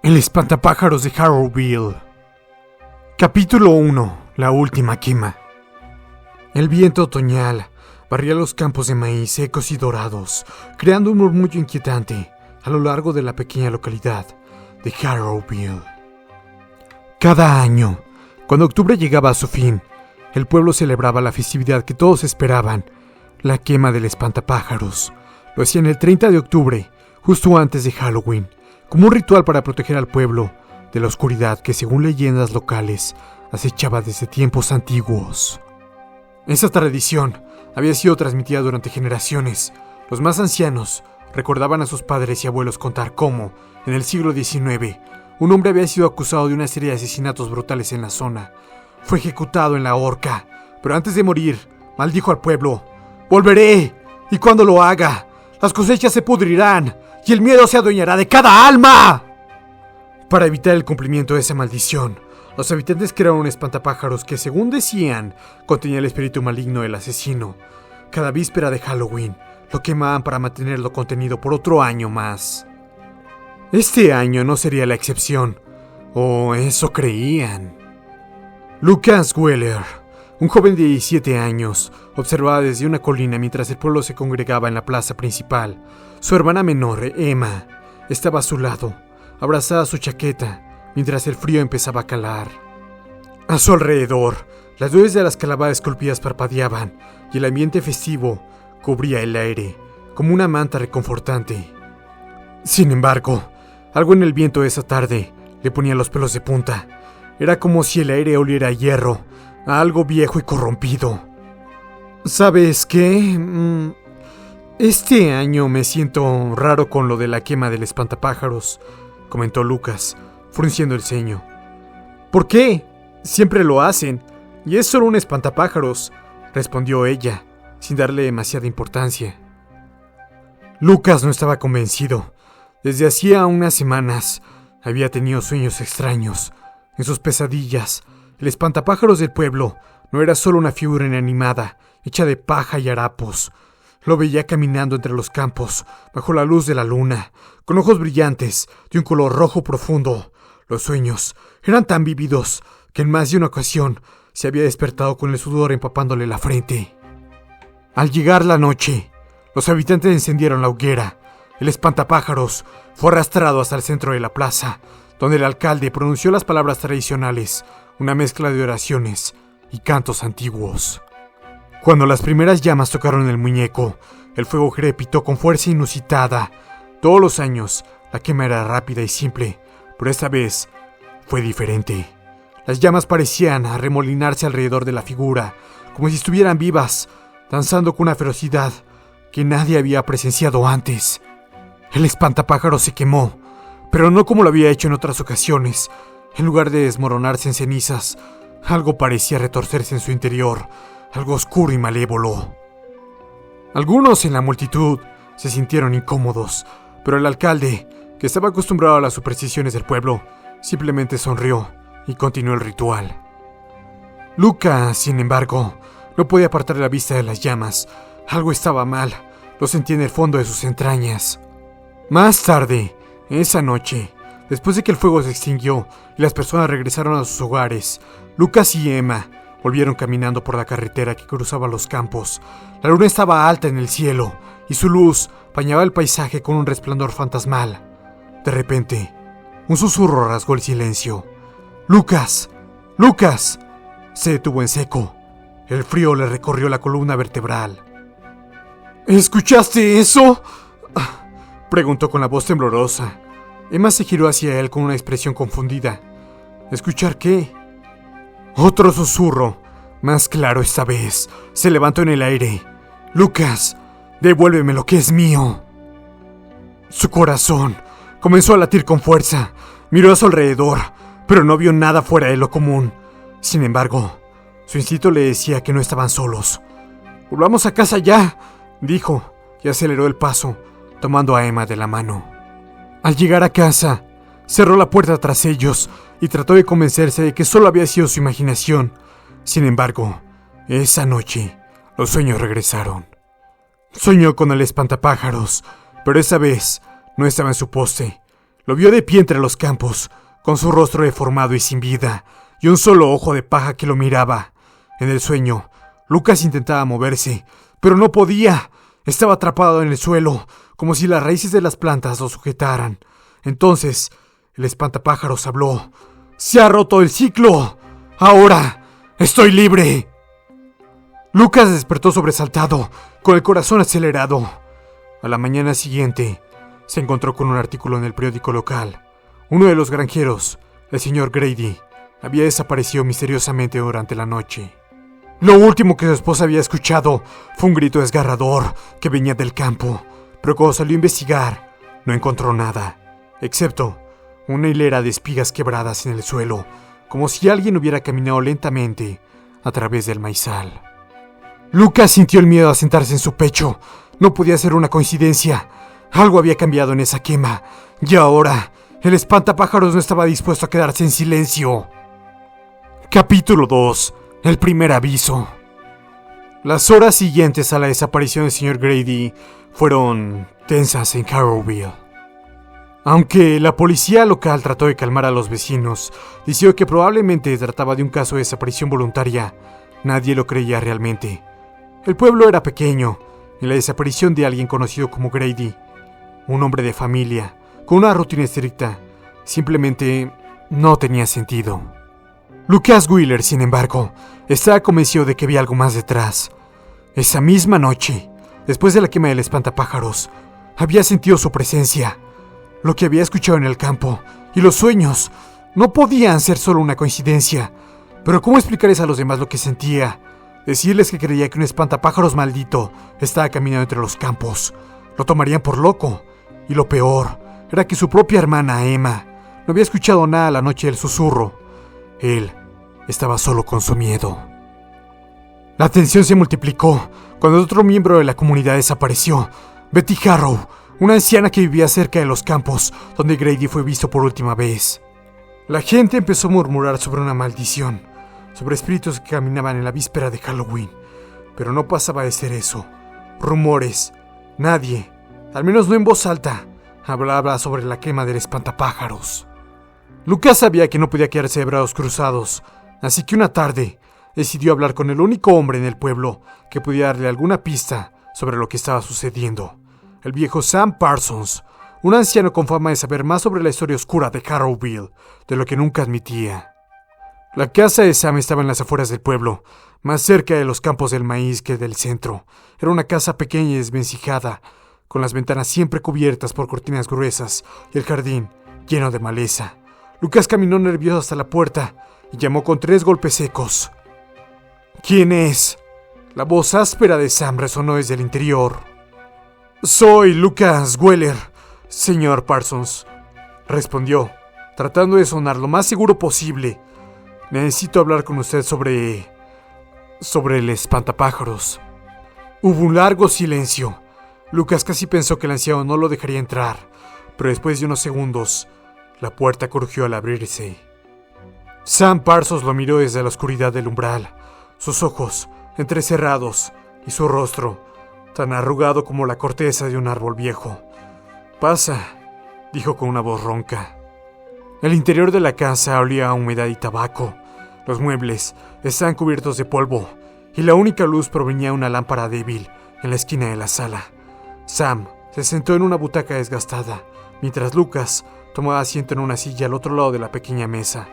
El espantapájaros de Harrowville. Capítulo 1. La última quema. El viento otoñal barría los campos de maíz secos y dorados, creando un murmullo inquietante a lo largo de la pequeña localidad de Harrowville. Cada año, cuando octubre llegaba a su fin, el pueblo celebraba la festividad que todos esperaban, la quema del espantapájaros. Lo hacían el 30 de octubre, justo antes de Halloween, como un ritual para proteger al pueblo de la oscuridad que, según leyendas locales, acechaba desde tiempos antiguos. Esa tradición había sido transmitida durante generaciones. Los más ancianos recordaban a sus padres y abuelos contar cómo, en el siglo XIX, un hombre había sido acusado de una serie de asesinatos brutales en la zona. Fue ejecutado en la horca, pero antes de morir, maldijo al pueblo: «Volveré, y cuando lo haga, las cosechas se pudrirán, y el miedo se adueñará de cada alma». Para evitar el cumplimiento de esa maldición, los habitantes crearon un espantapájaros que, según decían, contenía el espíritu maligno del asesino. Cada víspera de Halloween, lo quemaban para mantenerlo contenido por otro año más. Este año no sería la excepción, o eso creían. Lucas Weller, un joven de 17 años, observaba desde una colina mientras el pueblo se congregaba en la plaza principal. Su hermana menor, Emma, estaba a su lado, abrazada a su chaqueta, mientras el frío empezaba a calar. A su alrededor, las luces de las calabadas esculpidas parpadeaban y el ambiente festivo cubría el aire como una manta reconfortante. Sin embargo, algo en el viento de esa tarde le ponía los pelos de punta. Era como si el aire oliera a hierro, a algo viejo y corrompido. ¿Sabes qué? Este año me siento raro con lo de la quema del espantapájaros, comentó Lucas, frunciendo el ceño. ¿Por qué? Siempre lo hacen, y es solo un espantapájaros, respondió ella, sin darle demasiada importancia. Lucas no estaba convencido. Desde hacía unas semanas había tenido sueños extraños. En sus pesadillas, el espantapájaros del pueblo no era solo una figura inanimada, hecha de paja y harapos. Lo veía caminando entre los campos, bajo la luz de la luna, con ojos brillantes, de un color rojo profundo. Los sueños eran tan vívidos que en más de una ocasión se había despertado con el sudor empapándole la frente. Al llegar la noche, los habitantes encendieron la hoguera. El espantapájaros fue arrastrado hasta el centro de la plaza, donde el alcalde pronunció las palabras tradicionales, una mezcla de oraciones y cantos antiguos. Cuando las primeras llamas tocaron el muñeco, el fuego crepitó con fuerza inusitada. Todos los años, la quema era rápida y simple, pero esta vez fue diferente. Las llamas parecían arremolinarse alrededor de la figura, como si estuvieran vivas, danzando con una ferocidad que nadie había presenciado antes. El espantapájaros se quemó, pero no como lo había hecho en otras ocasiones. En lugar de desmoronarse en cenizas, algo parecía retorcerse en su interior, algo oscuro y malévolo. Algunos en la multitud se sintieron incómodos, pero el alcalde, que estaba acostumbrado a las supersticiones del pueblo, simplemente sonrió y continuó el ritual. Lucas, sin embargo, no podía apartar la vista de las llamas. Algo estaba mal, lo sentía en el fondo de sus entrañas. Más tarde, esa noche, después de que el fuego se extinguió y las personas regresaron a sus hogares, Lucas y Emma volvieron caminando por la carretera que cruzaba los campos. La luna estaba alta en el cielo y su luz bañaba el paisaje con un resplandor fantasmal. De repente, un susurro rasgó el silencio. ¡Lucas! ¡Lucas! Se detuvo en seco. El frío le recorrió la columna vertebral. ¿Escuchaste eso?, preguntó con la voz temblorosa. Emma se giró hacia él con una expresión confundida. ¿Escuchar qué? Otro susurro, más claro esta vez, se levantó en el aire. «Lucas, devuélveme lo que es mío». Su corazón comenzó a latir con fuerza. Miró a su alrededor, pero no vio nada fuera de lo común. Sin embargo, su instinto le decía que no estaban solos. «Volvamos a casa ya», dijo, y aceleró el paso, tomando a Emma de la mano. Al llegar a casa, cerró la puerta tras ellos y trató de convencerse de que solo había sido su imaginación. Sin embargo, esa noche, los sueños regresaron. Soñó con el espantapájaros, pero esa vez no estaba en su poste. Lo vio de pie entre los campos, con su rostro deformado y sin vida, y un solo ojo de paja que lo miraba. En el sueño, Lucas intentaba moverse, pero no podía. Estaba atrapado en el suelo, como si las raíces de las plantas lo sujetaran. Entonces, el espantapájaros habló. ¡Se ha roto el ciclo! ¡Ahora estoy libre! Lucas despertó sobresaltado, con el corazón acelerado. A la mañana siguiente, se encontró con un artículo en el periódico local. Uno de los granjeros, el señor Grady, había desaparecido misteriosamente durante la noche. Lo último que su esposa había escuchado fue un grito desgarrador que venía del campo, pero cuando salió a investigar, no encontró nada, excepto una hilera de espigas quebradas en el suelo, como si alguien hubiera caminado lentamente a través del maizal. Lucas sintió el miedo a sentarse en su pecho. No podía ser una coincidencia. Algo había cambiado en esa quema, y ahora el espantapájaros no estaba dispuesto a quedarse en silencio. Capítulo 2. El primer aviso. Las horas siguientes a la desaparición del señor Grady fueron tensas en Carrowville. Aunque la policía local trató de calmar a los vecinos, diciendo que probablemente trataba de un caso de desaparición voluntaria, nadie lo creía realmente. El pueblo era pequeño, y la desaparición de alguien conocido como Grady, un hombre de familia, con una rutina estricta, simplemente no tenía sentido. Lucas Wheeler, sin embargo, estaba convencido de que había algo más detrás. Esa misma noche, después de la quema del espantapájaros, había sentido su presencia. Lo que había escuchado en el campo y los sueños no podían ser solo una coincidencia. Pero ¿cómo explicarles a los demás lo que sentía? Decirles que creía que un espantapájaros maldito estaba caminando entre los campos. Lo tomarían por loco. Y lo peor era que su propia hermana, Emma, no había escuchado nada la noche del susurro. Él estaba solo con su miedo. La tensión se multiplicó cuando otro miembro de la comunidad desapareció. Betty Harrow, una anciana que vivía cerca de los campos donde Grady fue visto por última vez. La gente empezó a murmurar sobre una maldición, sobre espíritus que caminaban en la víspera de Halloween, pero no pasaba de ser eso. Rumores. Nadie, al menos no en voz alta, hablaba sobre la quema del espantapájaros. Lucas sabía que no podía quedarse de brazos cruzados, así que una tarde decidió hablar con el único hombre en el pueblo que pudiera darle alguna pista sobre lo que estaba sucediendo. El viejo Sam Parsons, un anciano con fama de saber más sobre la historia oscura de Carrowville de lo que nunca admitía. La casa de Sam estaba en las afueras del pueblo, más cerca de los campos del maíz que del centro. Era una casa pequeña y desvencijada, con las ventanas siempre cubiertas por cortinas gruesas y el jardín lleno de maleza. Lucas caminó nervioso hasta la puerta y llamó con 3 golpes secos. ¿Quién es? La voz áspera de Sam resonó desde el interior. Soy Lucas Wheeler, señor Parsons, respondió, tratando de sonar lo más seguro posible. Necesito hablar con usted sobre el espantapájaros. Hubo un largo silencio. Lucas casi pensó que el anciano no lo dejaría entrar, pero después de unos segundos, la puerta crujió al abrirse. Sam Parsons lo miró desde la oscuridad del umbral, sus ojos entrecerrados y su rostro tan arrugado como la corteza de un árbol viejo. Pasa, dijo con una voz ronca. El interior de la casa olía a humedad y tabaco. Los muebles estaban cubiertos de polvo y la única luz provenía de una lámpara débil en la esquina de la sala. Sam se sentó en una butaca desgastada, mientras Lucas tomaba asiento en una silla al otro lado de la pequeña mesa.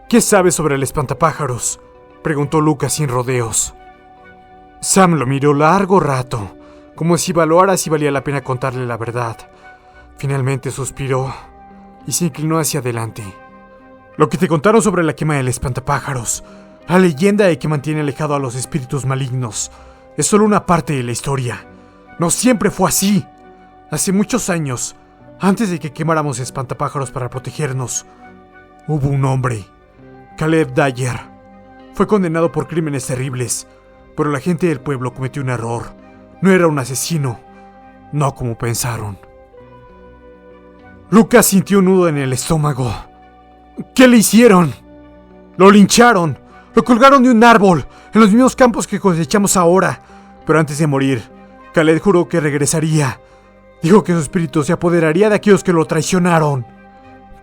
¿Qué sabes sobre el espantapájaros?, preguntó Lucas sin rodeos. Sam lo miró largo rato, como si evaluara si valía la pena contarle la verdad. Finalmente suspiró y se inclinó hacia adelante. Lo que te contaron sobre la quema del espantapájaros, la leyenda de que mantiene alejado a los espíritus malignos, es solo una parte de la historia. No siempre fue así. Hace muchos años, antes de que quemáramos espantapájaros para protegernos, hubo un hombre, Caleb Dyer. Fue condenado por crímenes terribles, pero la gente del pueblo cometió un error. No era un asesino, no como pensaron. Lucas sintió un nudo en el estómago. ¿Qué le hicieron? Lo lincharon. Lo colgaron de un árbol, en los mismos campos que cosechamos ahora. Pero antes de morir, Caleb juró que regresaría. Dijo que su espíritu se apoderaría de aquellos que lo traicionaron.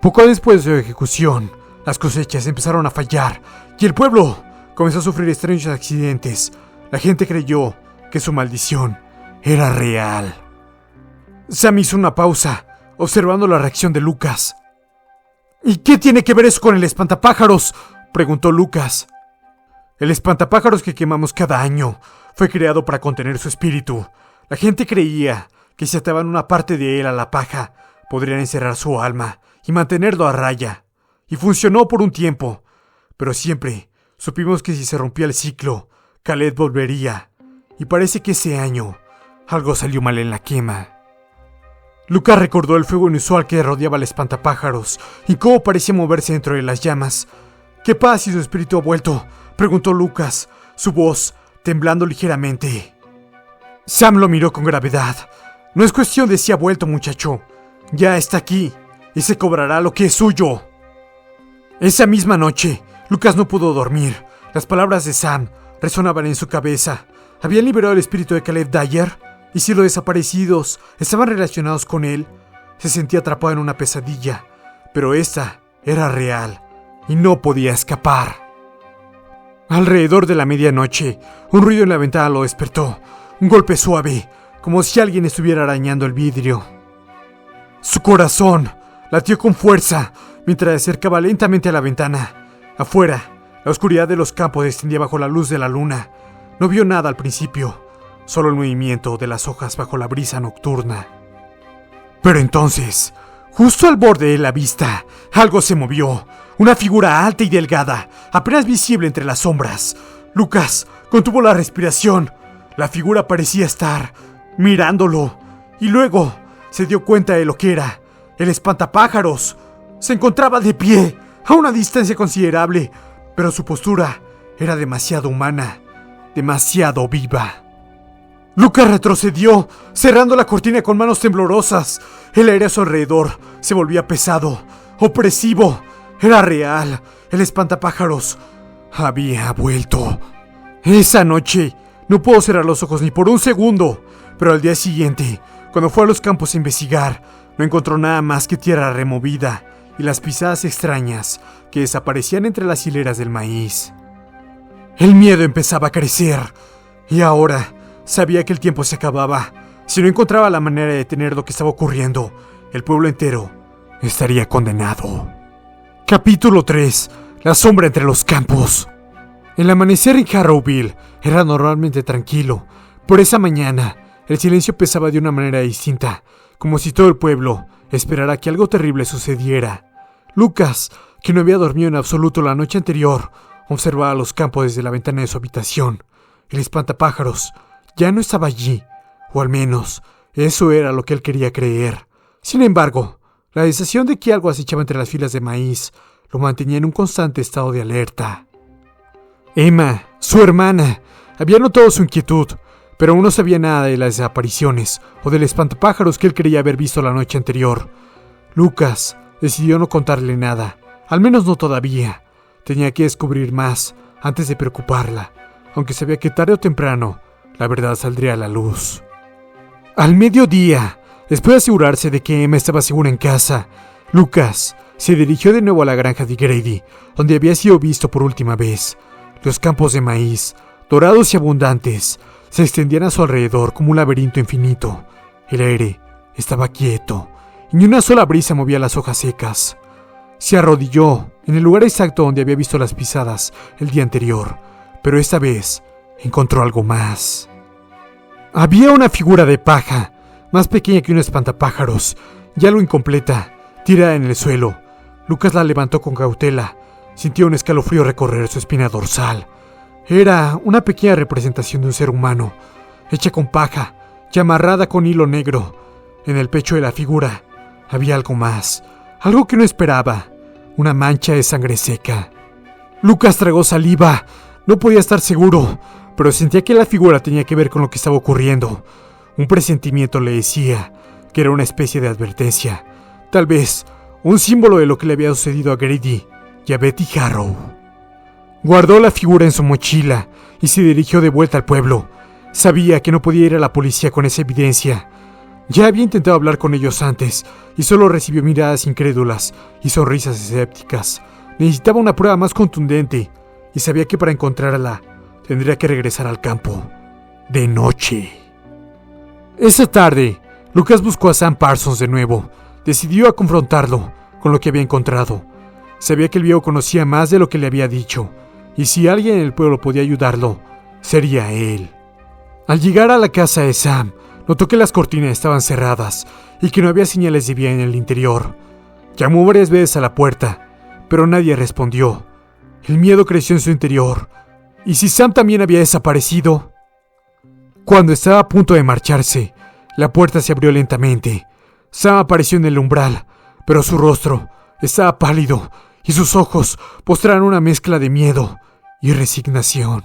Poco después de su ejecución, las cosechas empezaron a fallar y el pueblo comenzó a sufrir extraños accidentes. La gente creyó que su maldición era real. Sam hizo una pausa, observando la reacción de Lucas. ¿Y qué tiene que ver eso con el espantapájaros?, preguntó Lucas. El espantapájaros que quemamos cada año fue creado para contener su espíritu. La gente creía que si ataban una parte de él a la paja, podrían encerrar su alma y mantenerlo a raya. Y funcionó por un tiempo, pero siempre supimos que si se rompía el ciclo, Khaled volvería. Y parece que ese año algo salió mal en la quema. Lucas recordó el fuego inusual que rodeaba al espantapájaros y cómo parecía moverse dentro de las llamas. ¿Qué pasa si su espíritu ha vuelto?, preguntó Lucas, su voz temblando ligeramente. Sam lo miró con gravedad. No es cuestión de si ha vuelto, muchacho. Ya está aquí y se cobrará lo que es suyo. Esa misma noche, Lucas no pudo dormir. Las palabras de Sam resonaban en su cabeza. ¿Habían liberado el espíritu de Khaled Dyer? ¿Y si los desaparecidos estaban relacionados con él? Se sentía atrapado en una pesadilla, pero esta era real y no podía escapar. Alrededor de la medianoche, un ruido en la ventana lo despertó. Un golpe suave, como si alguien estuviera arañando el vidrio. Su corazón latió con fuerza mientras se acercaba lentamente a la ventana. Afuera, la oscuridad de los campos se extendía bajo la luz de la luna. No vio nada al principio, solo el movimiento de las hojas bajo la brisa nocturna. Pero entonces, justo al borde de la vista, algo se movió. Una figura alta y delgada, apenas visible entre las sombras. Lucas contuvo la respiración. La figura parecía estar mirándolo, y luego se dio cuenta de lo que era. El espantapájaros se encontraba de pie, a una distancia considerable, pero su postura era demasiado humana, demasiado viva. Lucas retrocedió, cerrando la cortina con manos temblorosas. El aire a su alrededor se volvía pesado, opresivo. Era real. El espantapájaros había vuelto. Esa noche no pudo cerrar los ojos ni por un segundo, pero al día siguiente, cuando fue a los campos a investigar, no encontró nada más que tierra removida y las pisadas extrañas que desaparecían entre las hileras del maíz. El miedo empezaba a crecer, y ahora sabía que el tiempo se acababa. Si no encontraba la manera de detener lo que estaba ocurriendo, el pueblo entero estaría condenado. Capítulo 3. La sombra entre los campos. El amanecer en Harrowville era normalmente tranquilo, pero esa mañana el silencio pesaba de una manera distinta, como si todo el pueblo esperara que algo terrible sucediera. Lucas, que no había dormido en absoluto la noche anterior, observaba los campos desde la ventana de su habitación. El espantapájaros ya no estaba allí, o al menos eso era lo que él quería creer. Sin embargo, la sensación de que algo acechaba entre las filas de maíz lo mantenía en un constante estado de alerta. Emma, su hermana, había notado su inquietud, pero aún no sabía nada de las desapariciones o del espantapájaros que él creía haber visto la noche anterior. Lucas decidió no contarle nada, al menos no todavía. Tenía que descubrir más antes de preocuparla, aunque sabía que tarde o temprano la verdad saldría a la luz. Al mediodía, después de asegurarse de que Emma estaba segura en casa, Lucas se dirigió de nuevo a la granja de Grady, donde había sido visto por última vez. Los campos de maíz, dorados y abundantes, se extendían a su alrededor como un laberinto infinito. El aire estaba quieto, y ni una sola brisa movía las hojas secas. Se arrodilló en el lugar exacto donde había visto las pisadas el día anterior, pero esta vez encontró algo más. Había una figura de paja, más pequeña que un espantapájaros, y algo incompleta, tirada en el suelo. Lucas la levantó con cautela. Sintió un escalofrío recorrer su espina dorsal. Era una pequeña representación de un ser humano, hecha con paja y amarrada con hilo negro. En el pecho de la figura había algo más, algo que no esperaba, una mancha de sangre seca. Lucas tragó saliva. No podía estar seguro, pero sentía que la figura tenía que ver con lo que estaba ocurriendo. Un presentimiento le decía que era una especie de advertencia, tal vez un símbolo de lo que le había sucedido a Grady y a Betty Harrow. Guardó la figura en su mochila y se dirigió de vuelta al pueblo. Sabía que no podía ir a la policía con esa evidencia. Ya había intentado hablar con ellos antes, y solo recibió miradas incrédulas y sonrisas escépticas. Necesitaba una prueba más contundente, y sabía que para encontrarla, tendría que regresar al campo, de noche. Esa tarde, Lucas buscó a Sam Parsons de nuevo. Decidió a confrontarlo con lo que había encontrado. Sabía que el viejo conocía más de lo que le había dicho, y si alguien en el pueblo podía ayudarlo, sería él. Al llegar a la casa de Sam, notó que las cortinas estaban cerradas y que no había señales de vida en el interior. Llamó varias veces a la puerta, pero nadie respondió. El miedo creció en su interior. ¿Y si Sam también había desaparecido? Cuando estaba a punto de marcharse, la puerta se abrió lentamente. Sam apareció en el umbral, pero su rostro estaba pálido y sus ojos mostraron una mezcla de miedo y resignación.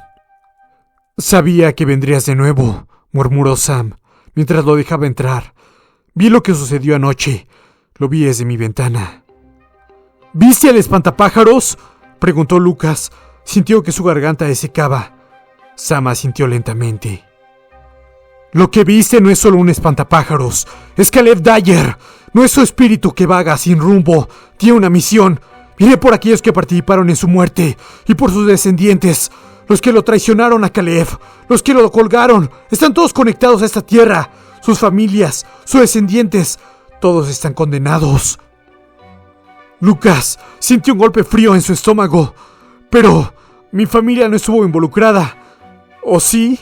«Sabía que vendrías de nuevo», murmuró Sam, mientras lo dejaba entrar. «Vi lo que sucedió anoche. Lo vi desde mi ventana». «¿Viste al espantapájaros?», preguntó Lucas. Sintió que su garganta desecaba. Sam asintió lentamente. «Lo que viste no es solo un espantapájaros. Es Caleb Dyer. No es su espíritu que vaga sin rumbo. Tiene una misión. Viene por aquellos que participaron en su muerte y por sus descendientes. Los que lo traicionaron a Caleb. Los que lo colgaron. Están todos conectados a esta tierra. Sus familias, sus descendientes. Todos están condenados». Lucas sintió un golpe frío en su estómago. «Pero mi familia no estuvo involucrada. ¿O sí?»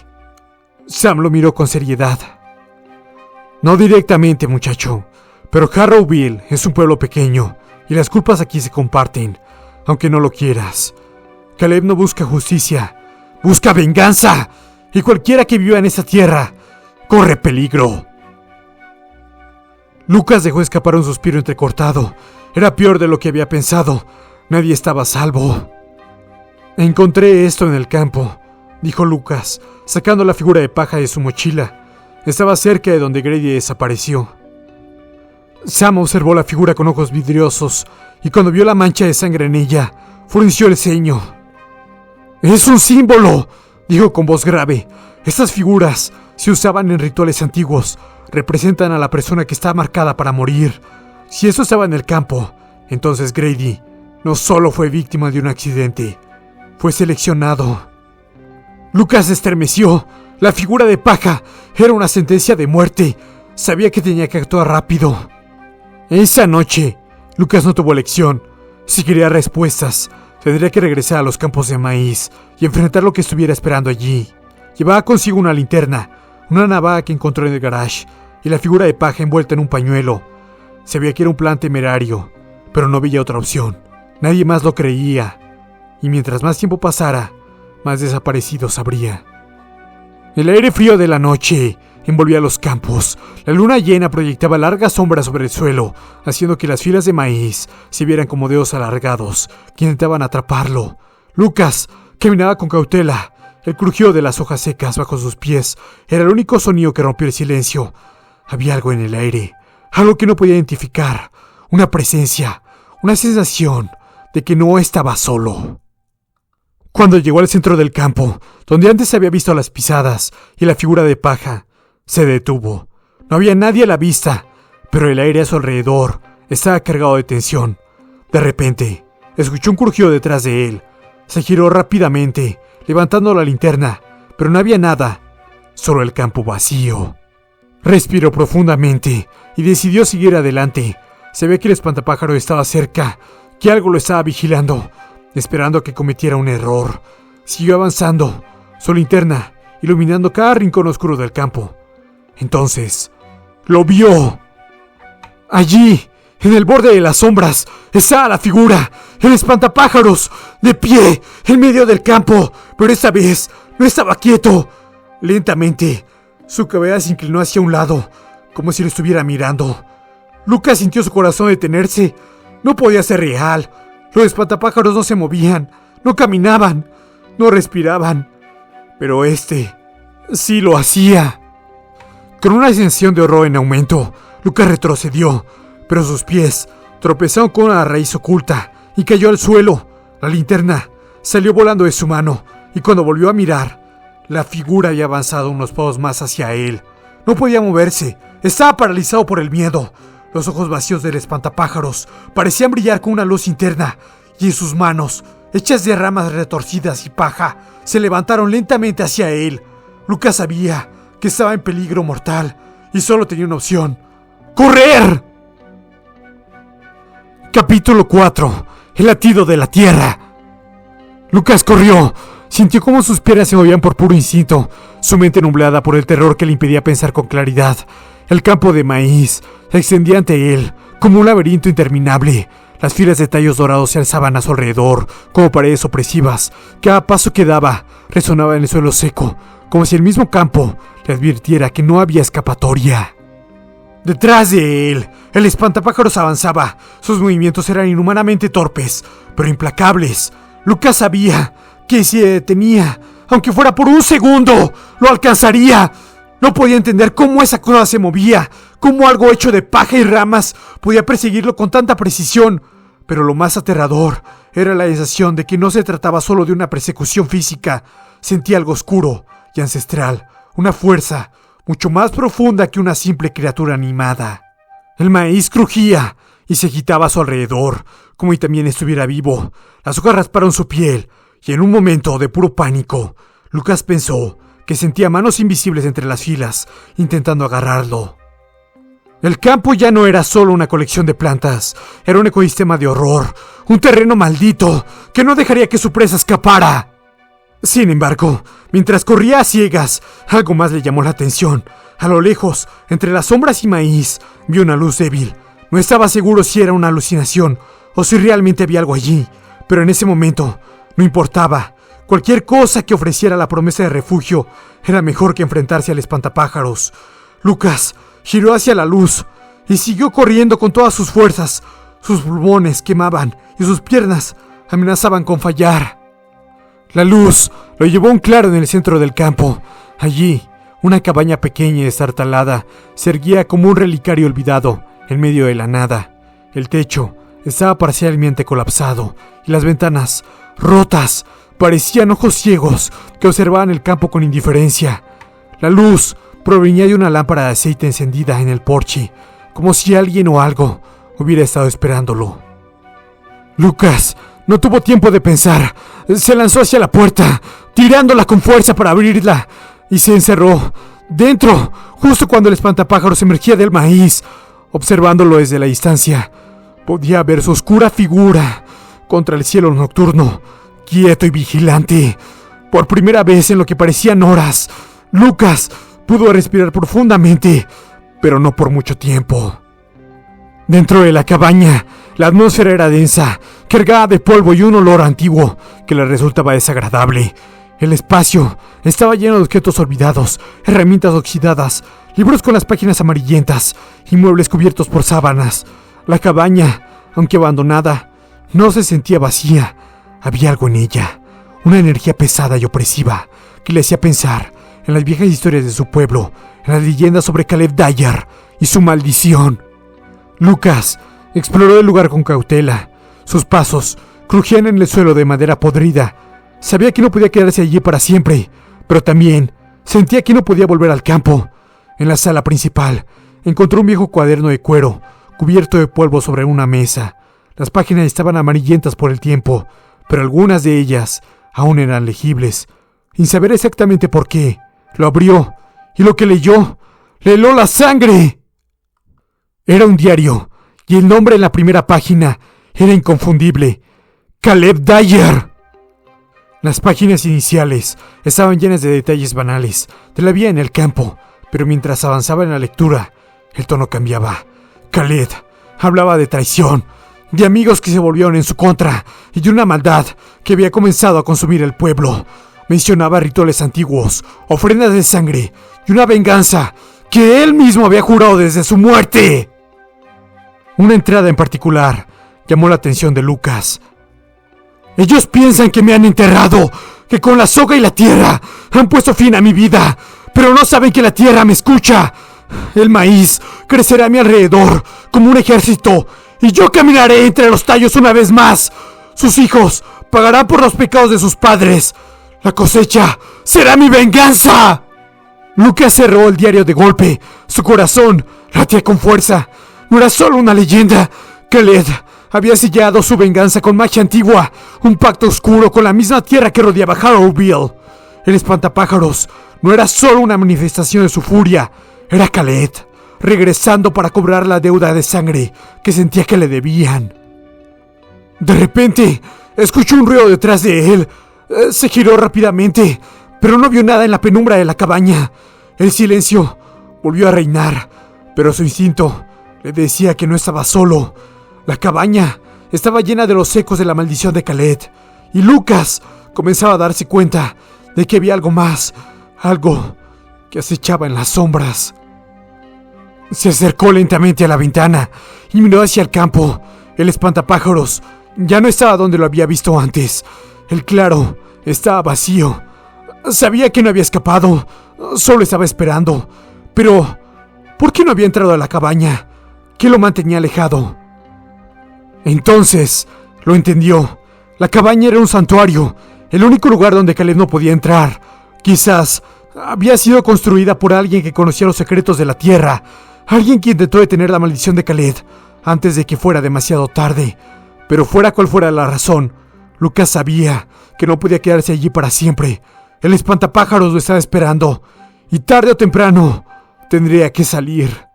Sam lo miró con seriedad. «No directamente, muchacho, pero Harrowville es un pueblo pequeño y las culpas aquí se comparten, aunque no lo quieras. Caleb no busca justicia, busca venganza, y cualquiera que viva en esta tierra corre peligro». Lucas dejó escapar un suspiro entrecortado. Era peor de lo que había pensado. Nadie estaba a salvo. «Encontré esto en el campo», dijo Lucas, sacando la figura de paja de su mochila. Estaba cerca de donde Grady desapareció. Sam observó la figura con ojos vidriosos, y cuando vio la mancha de sangre en ella, frunció el ceño. «¡Es un símbolo!», dijo con voz grave. «Estas figuras se usaban en rituales antiguos. Representan a la persona que está marcada para morir. Si eso estaba en el campo, entonces Grady no solo fue víctima de un accidente, fue seleccionado». Lucas se estremeció. La figura de paja era una sentencia de muerte. Sabía que tenía que actuar rápido. Esa noche, Lucas no tuvo elección. Si quería respuestas, tendría que regresar a los campos de maíz y enfrentar lo que estuviera esperando allí. Llevaba consigo una linterna, una navaja que encontró en el garage y la figura de paja envuelta en un pañuelo. Sabía que era un plan temerario, pero no veía otra opción. Nadie más lo creía. Y mientras más tiempo pasara, más desaparecidos habría. El aire frío de la noche envolvía los campos. La luna llena proyectaba largas sombras sobre el suelo, haciendo que las filas de maíz se vieran como dedos alargados que intentaban atraparlo. Lucas caminaba con cautela. El crujido de las hojas secas bajo sus pies era el único sonido que rompió el silencio. Había algo en el aire, algo que no podía identificar, una presencia, una sensación de que no estaba solo. Cuando llegó al centro del campo, donde antes había visto las pisadas y la figura de paja, se detuvo. No había nadie a la vista, pero el aire a su alrededor estaba cargado de tensión. De repente, escuchó un crujido detrás de él. Se giró rápidamente, levantando la linterna, pero no había nada, solo el campo vacío. Respiró profundamente y decidió seguir adelante. Se ve que el espantapájaro estaba cerca, que algo lo estaba vigilando, esperando a que cometiera un error. Siguió avanzando, su linterna iluminando cada rincón oscuro del campo. Entonces, lo vio. Allí, en el borde de las sombras, estaba la figura, el espantapájaros, de pie, en medio del campo, pero esta vez no estaba quieto. Lentamente, su cabeza se inclinó hacia un lado, como si lo estuviera mirando. Lucas sintió su corazón detenerse. No podía ser real. Los espantapájaros no se movían, no caminaban, no respiraban. Pero este sí lo hacía. Con una sensación de horror en aumento, Lucas retrocedió, pero sus pies tropezaron con una raíz oculta y cayó al suelo. La linterna salió volando de su mano y cuando volvió a mirar, la figura había avanzado unos pasos más hacia él. No podía moverse, Estaba paralizado por el miedo. Los ojos vacíos del espantapájaros parecían brillar con una luz interna, y en sus manos, hechas de ramas retorcidas y paja, se levantaron lentamente hacia él. Lucas sabía que estaba en peligro mortal y solo tenía una opción: ¡correr! Capítulo 4. El latido de la tierra. Lucas corrió. Sintió cómo sus piernas se movían por puro instinto, su mente nublada por el terror que le impedía pensar con claridad. El campo de maíz se extendía ante él como un laberinto interminable. Las filas de tallos dorados se alzaban a su alrededor como paredes opresivas. Cada paso que daba resonaba en el suelo seco, como si el mismo campo le advirtiera que no había escapatoria. Detrás de él, el espantapájaros avanzaba. Sus movimientos eran inhumanamente torpes, pero implacables. Lucas sabía que si se detenía, aunque fuera por un segundo, lo alcanzaría. No podía entender cómo esa cosa se movía, cómo algo hecho de paja y ramas podía perseguirlo con tanta precisión. Pero lo más aterrador era la sensación de que no se trataba solo de una persecución física. Sentía algo oscuro y ancestral, una fuerza mucho más profunda que una simple criatura animada. El maíz crujía y se agitaba a su alrededor, como si también estuviera vivo. Las hojas rasparon su piel, y en un momento de puro pánico, Lucas pensó que sentía manos invisibles entre las filas, intentando agarrarlo. El campo ya no era solo una colección de plantas, era un ecosistema de horror, un terreno maldito que no dejaría que su presa escapara. Sin embargo, mientras corría a ciegas, algo más le llamó la atención. A lo lejos, entre las sombras y maíz, vio una luz débil. No estaba seguro si era una alucinación o si realmente había algo allí, pero en ese momento no importaba. Cualquier cosa que ofreciera la promesa de refugio era mejor que enfrentarse al espantapájaros. Lucas giró hacia la luz y siguió corriendo con todas sus fuerzas. Sus pulmones quemaban y sus piernas amenazaban con fallar. La luz lo llevó a un claro en el centro del campo. Allí, una cabaña pequeña y destartalada se erguía como un relicario olvidado en medio de la nada. El techo estaba parcialmente colapsado y las ventanas, rotas, parecían ojos ciegos que observaban el campo con indiferencia. La luz provenía de una lámpara de aceite encendida en el porche, como si alguien o algo hubiera estado esperándolo. Lucas no tuvo tiempo de pensar. Se lanzó hacia la puerta, tirándola con fuerza para abrirla, y se encerró dentro, justo cuando el espantapájaros emergía del maíz. Observándolo desde la distancia, podía ver su oscura figura contra el cielo nocturno, quieto y vigilante. Por primera vez en lo que parecían horas, Lucas pudo respirar profundamente, pero no por mucho tiempo. Dentro de la cabaña, la atmósfera era densa, cargada de polvo y un olor antiguo que le resultaba desagradable. El espacio estaba lleno de objetos olvidados, herramientas oxidadas, libros con las páginas amarillentas y muebles cubiertos por sábanas. La cabaña, aunque abandonada, no se sentía vacía. Había algo en ella, una energía pesada y opresiva que le hacía pensar en las viejas historias de su pueblo, en las leyendas sobre Caleb Dyer y su maldición. Lucas exploró el lugar con cautela. Sus pasos crujían en el suelo de madera podrida. Sabía que no podía quedarse allí para siempre, pero también sentía que no podía volver al campo. En la sala principal encontró un viejo cuaderno de cuero cubierto de polvo sobre una mesa. Las páginas estaban amarillentas por el tiempo, pero algunas de ellas aún eran legibles. Sin saber exactamente por qué, lo abrió y lo que leyó le heló la sangre. Era un diario, y el nombre en la primera página era inconfundible: Caleb Dyer. Las páginas iniciales estaban llenas de detalles banales de la vida en el campo, pero mientras avanzaba en la lectura, el tono cambiaba. Caleb hablaba de traición, de amigos que se volvieron en su contra y de una maldad que había comenzado a consumir el pueblo. Mencionaba rituales antiguos, ofrendas de sangre y una venganza que él mismo había jurado desde su muerte. Una entrada en particular llamó la atención de Lucas. Ellos piensan que me han enterrado, que con la soga y la tierra han puesto fin a mi vida, pero no saben que la tierra me escucha. El maíz crecerá a mi alrededor como un ejército y yo caminaré entre los tallos una vez más. Sus hijos pagarán por los pecados de sus padres. La cosecha será mi venganza. Lucas cerró el diario de golpe. Su corazón latía con fuerza. No era solo una leyenda. Khaled había sellado su venganza con magia antigua, un pacto oscuro con la misma tierra que rodeaba Harrowville. El espantapájaros no era solo una manifestación de su furia, era Khaled, regresando para cobrar la deuda de sangre que sentía que le debían. De repente, escuchó un ruido detrás de él. Se giró rápidamente, pero no vio nada en la penumbra de la cabaña. El silencio volvió a reinar, pero su instinto le decía que no estaba solo. La cabaña estaba llena de los ecos de la maldición de Khaled, y Lucas comenzaba a darse cuenta de que había algo más, algo que acechaba en las sombras. Se acercó lentamente a la ventana y miró hacia el campo. El espantapájaros ya no estaba donde lo había visto antes. El claro estaba vacío. Sabía que no había escapado, solo estaba esperando. Pero, ¿por qué no había entrado a la cabaña? ¿Qué lo mantenía alejado? Entonces, lo entendió. La cabaña era un santuario, el único lugar donde Khaled no podía entrar. Quizás había sido construida por alguien que conocía los secretos de la tierra, alguien que intentó detener la maldición de Khaled antes de que fuera demasiado tarde. Pero fuera cual fuera la razón, Lucas sabía que no podía quedarse allí para siempre. El espantapájaros lo estaba esperando, y tarde o temprano tendría que salir.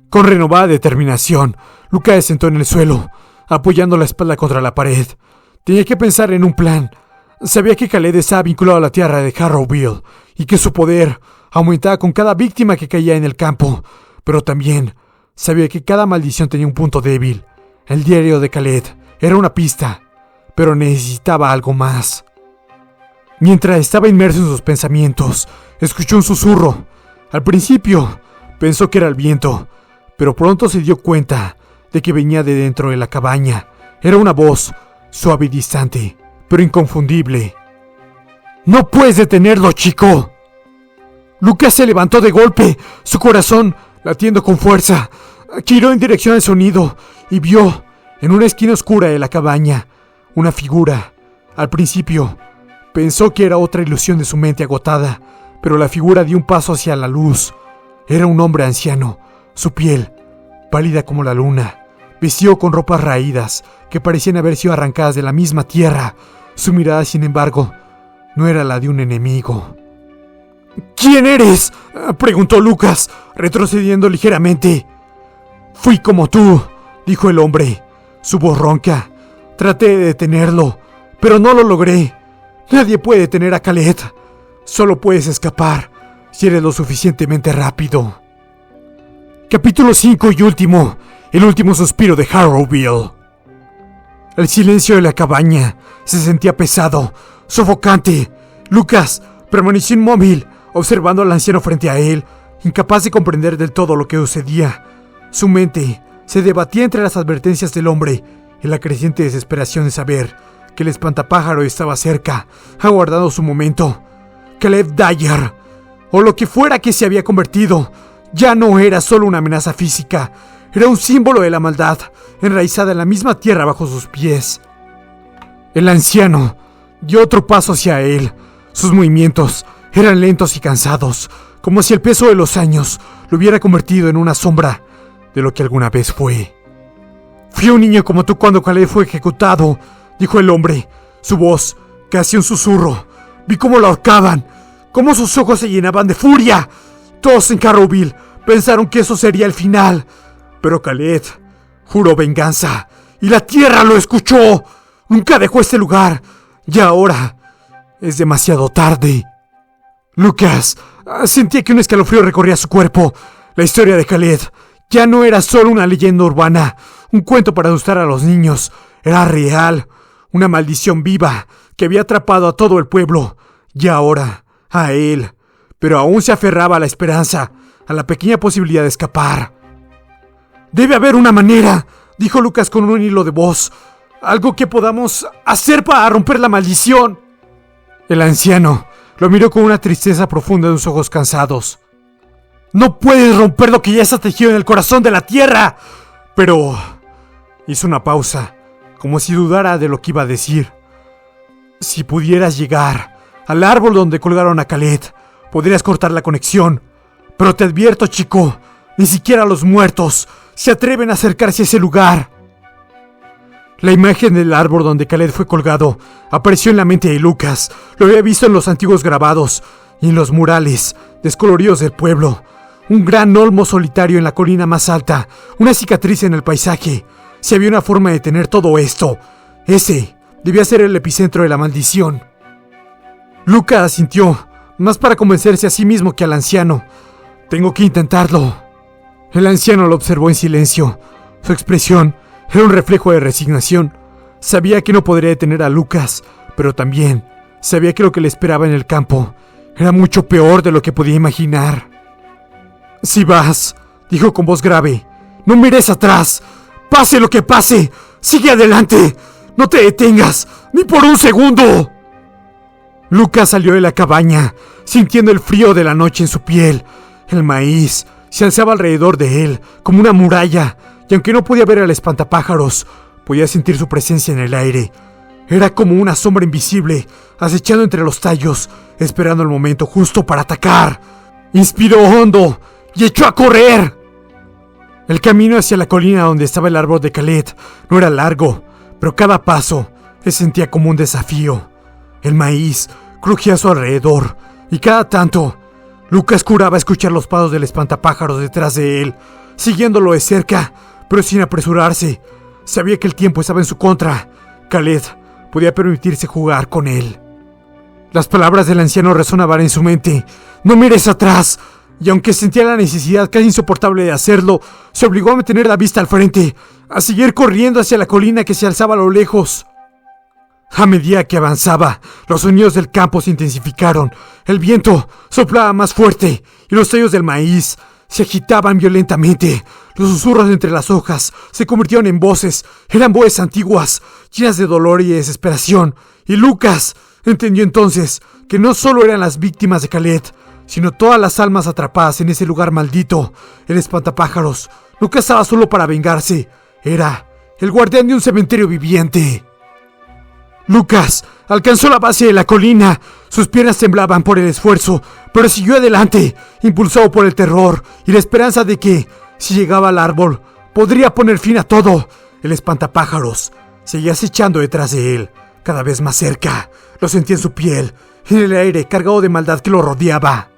Con renovada determinación, Lucas se sentó en el suelo, apoyando la espalda contra la pared. Tenía que pensar en un plan. Sabía que Khaled estaba vinculado a la tierra de Harrowville y que su poder aumentaba con cada víctima que caía en el campo, pero también sabía que cada maldición tenía un punto débil. El diario de Khaled era una pista, pero necesitaba algo más. Mientras estaba inmerso en sus pensamientos, escuchó un susurro. Al principio pensó que era el viento, pero pronto se dio cuenta de que venía de dentro de la cabaña. Era una voz suave y distante, pero inconfundible. ¡No puedes detenerlo, chico! Lucas se levantó de golpe, su corazón latiendo con fuerza. Giró en dirección al sonido y vio, en una esquina oscura de la cabaña, una figura. Al principio, pensó que era otra ilusión de su mente agotada, pero la figura dio un paso hacia la luz. Era un hombre anciano, su piel pálida como la luna, vestido con ropas raídas que parecían haber sido arrancadas de la misma tierra. Su mirada, sin embargo, no era la de un enemigo. ¿Quién eres?, preguntó Lucas, retrocediendo ligeramente. Fui como tú, dijo el hombre, su voz ronca. Traté de detenerlo, pero no lo logré. Nadie puede detener a Khaled. Solo puedes escapar si eres lo suficientemente rápido. Capítulo 5 y último. El último suspiro de Harrowville. El silencio de la cabaña se sentía pesado, sofocante. Lucas permaneció inmóvil, observando al anciano frente a él, incapaz de comprender del todo lo que sucedía. Su mente se debatía entre las advertencias del hombre y la creciente desesperación de saber que el espantapájaro estaba cerca, aguardando su momento. Khaled Dyer, o lo que fuera que se había convertido, ya no era solo una amenaza física, era un símbolo de la maldad, enraizada en la misma tierra bajo sus pies. El anciano dio otro paso hacia él. Sus movimientos eran lentos y cansados, como si el peso de los años lo hubiera convertido en una sombra de lo que alguna vez fue. Fui un niño como tú cuando Khaled fue ejecutado, dijo el hombre, su voz casi un susurro. Vi cómo lo ahorcaban, cómo sus ojos se llenaban de furia. Todos en Harrowville pensaron que eso sería el final, pero Khaled juró venganza y la tierra lo escuchó. Nunca dejó este lugar y ahora es demasiado tarde. Lucas sentía que un escalofrío recorría su cuerpo. La historia de Khaled ya no era solo una leyenda urbana, un cuento para asustar a los niños. Era real, una maldición viva que había atrapado a todo el pueblo y ahora a él. Pero aún se aferraba a la esperanza, a la pequeña posibilidad de escapar. Debe haber una manera, dijo Lucas con un hilo de voz. Algo que podamos hacer para romper la maldición. El anciano lo miró con una tristeza profunda en sus ojos cansados. No puedes romper lo que ya está tejido en el corazón de la tierra. Pero hizo una pausa, como si dudara de lo que iba a decir. Si pudieras llegar al árbol donde colgaron a Khaled, podrías cortar la conexión. Pero te advierto, chico, ni siquiera los muertos se atreven a acercarse a ese lugar. La imagen del árbol donde Caleb fue colgado apareció en la mente de Lucas. Lo había visto en los antiguos grabados y en los murales descoloridos del pueblo. Un gran olmo solitario en la colina más alta, una cicatriz en el paisaje. Si había una forma de detener todo esto, ese debía ser el epicentro de la maldición. Lucas asintió, más para convencerse a sí mismo que al anciano. Tengo que intentarlo. El anciano lo observó en silencio. Su expresión era un reflejo de resignación. Sabía que no podría detener a Lucas, pero también sabía que lo que le esperaba en el campo era mucho peor de lo que podía imaginar. Si vas, dijo con voz grave, no mires atrás. Pase lo que pase, sigue adelante. No te detengas, ni por un segundo. Lucas salió de la cabaña, sintiendo el frío de la noche en su piel. El maíz se alzaba alrededor de él, como una muralla, y aunque no podía ver al espantapájaros, podía sentir su presencia en el aire. Era como una sombra invisible, acechando entre los tallos, esperando el momento justo para atacar. Inspiró hondo y echó a correr. El camino hacia la colina donde estaba el árbol de Caleb no era largo, pero cada paso se sentía como un desafío. El maíz crujía a su alrededor, y cada tanto, Lucas juraba escuchar los pasos del espantapájaros detrás de él, siguiéndolo de cerca, pero sin apresurarse. Sabía que el tiempo estaba en su contra. Caleb podía permitirse jugar con él. Las palabras del anciano resonaban en su mente. No mires atrás. Y aunque sentía la necesidad casi insoportable de hacerlo, se obligó a mantener la vista al frente, a seguir corriendo hacia la colina que se alzaba a lo lejos. A medida que avanzaba, los sonidos del campo se intensificaron. El viento soplaba más fuerte y los tallos del maíz se agitaban violentamente. Los susurros entre las hojas se convirtieron en voces. Eran voces antiguas, llenas de dolor y de desesperación. Y Lucas entendió entonces que no solo eran las víctimas de Caleb, sino todas las almas atrapadas en ese lugar maldito. El espantapájaros no cazaba solo para vengarse. Era el guardián de un cementerio viviente. Lucas alcanzó la base de la colina. Sus piernas temblaban por el esfuerzo, pero siguió adelante, impulsado por el terror y la esperanza de que, si llegaba al árbol, podría poner fin a todo. El espantapájaros seguía acechando detrás de él, cada vez más cerca. Lo sentía en su piel, en el aire cargado de maldad que lo rodeaba.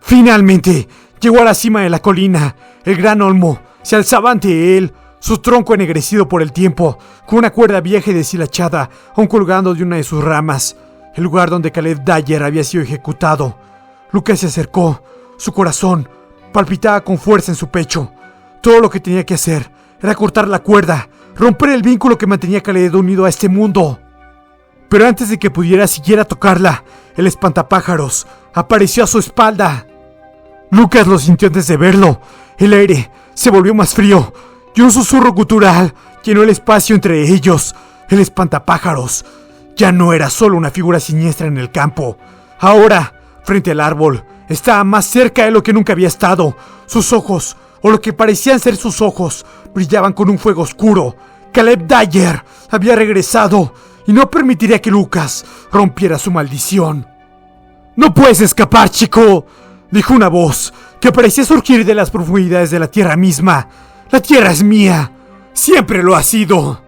Finalmente, llegó a la cima de la colina. El gran olmo se alzaba ante él, su tronco ennegrecido por el tiempo, con una cuerda vieja y deshilachada, aún colgando de una de sus ramas. El lugar donde Caleb Dyer había sido ejecutado. Lucas se acercó. Su corazón palpitaba con fuerza en su pecho. Todo lo que tenía que hacer era cortar la cuerda, romper el vínculo que mantenía a Caleb unido a este mundo. Pero antes de que pudiera siquiera tocarla, el espantapájaros apareció a su espalda. Lucas lo sintió antes de verlo. El aire se volvió más frío y un susurro gutural llenó el espacio entre ellos. El espantapájaros ya no era solo una figura siniestra en el campo. Ahora, frente al árbol, estaba más cerca de lo que nunca había estado. Sus ojos, o lo que parecían ser sus ojos, brillaban con un fuego oscuro. Caleb Dyer había regresado y no permitiría que Lucas rompiera su maldición. «No puedes escapar, chico», dijo una voz que parecía surgir de las profundidades de la tierra misma. «La tierra es mía. Siempre lo ha sido».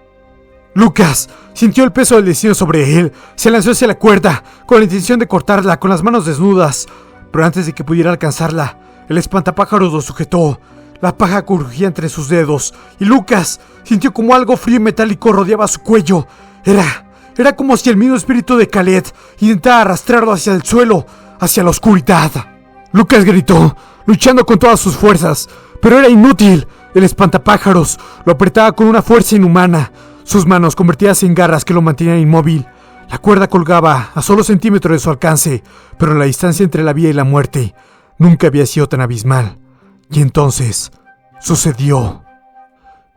Lucas sintió el peso del destino sobre él. Se lanzó hacia la cuerda con la intención de cortarla con las manos desnudas. Pero antes de que pudiera alcanzarla, el espantapájaros lo sujetó. La paja crujía entre sus dedos y Lucas sintió como algo frío y metálico rodeaba su cuello. Era como si el mismo espíritu de Caleb intentara arrastrarlo hacia el suelo, hacia la oscuridad. Lucas gritó, luchando con todas sus fuerzas, pero era inútil. El espantapájaros lo apretaba con una fuerza inhumana, sus manos convertidas en garras que lo mantenían inmóvil. La cuerda colgaba a solo centímetros de su alcance, pero la distancia entre la vida y la muerte nunca había sido tan abismal. Y entonces sucedió.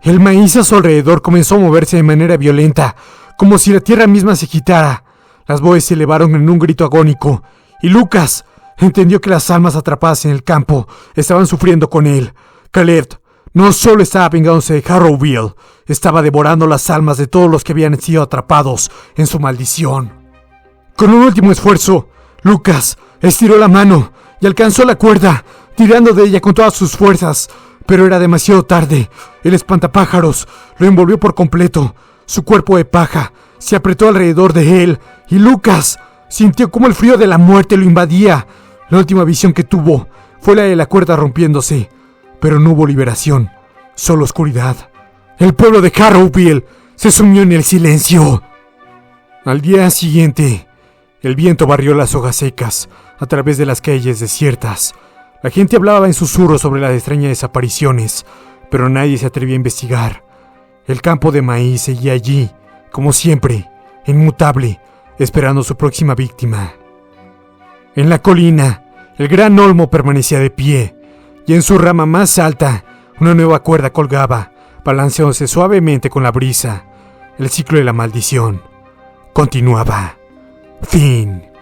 El maíz a su alrededor comenzó a moverse de manera violenta, como si la tierra misma se agitara. Las voces se elevaron en un grito agónico, y Lucas entendió que las almas atrapadas en el campo estaban sufriendo con él. Caleb no solo estaba vengándose de Harrowville, estaba devorando las almas de todos los que habían sido atrapados en su maldición. Con un último esfuerzo, Lucas estiró la mano y alcanzó la cuerda, tirando de ella con todas sus fuerzas. Pero era demasiado tarde. El espantapájaros lo envolvió por completo. Su cuerpo de paja se apretó alrededor de él, y Lucas sintió como el frío de la muerte lo invadía. La última visión que tuvo fue la de la cuerda rompiéndose, pero no hubo liberación, solo oscuridad. El pueblo de Harrowville se sumió en el silencio. Al día siguiente, el viento barrió las hojas secas a través de las calles desiertas. La gente hablaba en susurros sobre las extrañas desapariciones, pero nadie se atrevía a investigar. El campo de maíz seguía allí, como siempre, inmutable, esperando su próxima víctima. En la colina, el gran olmo permanecía de pie, y en su rama más alta, una nueva cuerda colgaba, balanceándose suavemente con la brisa. El ciclo de la maldición continuaba. Fin.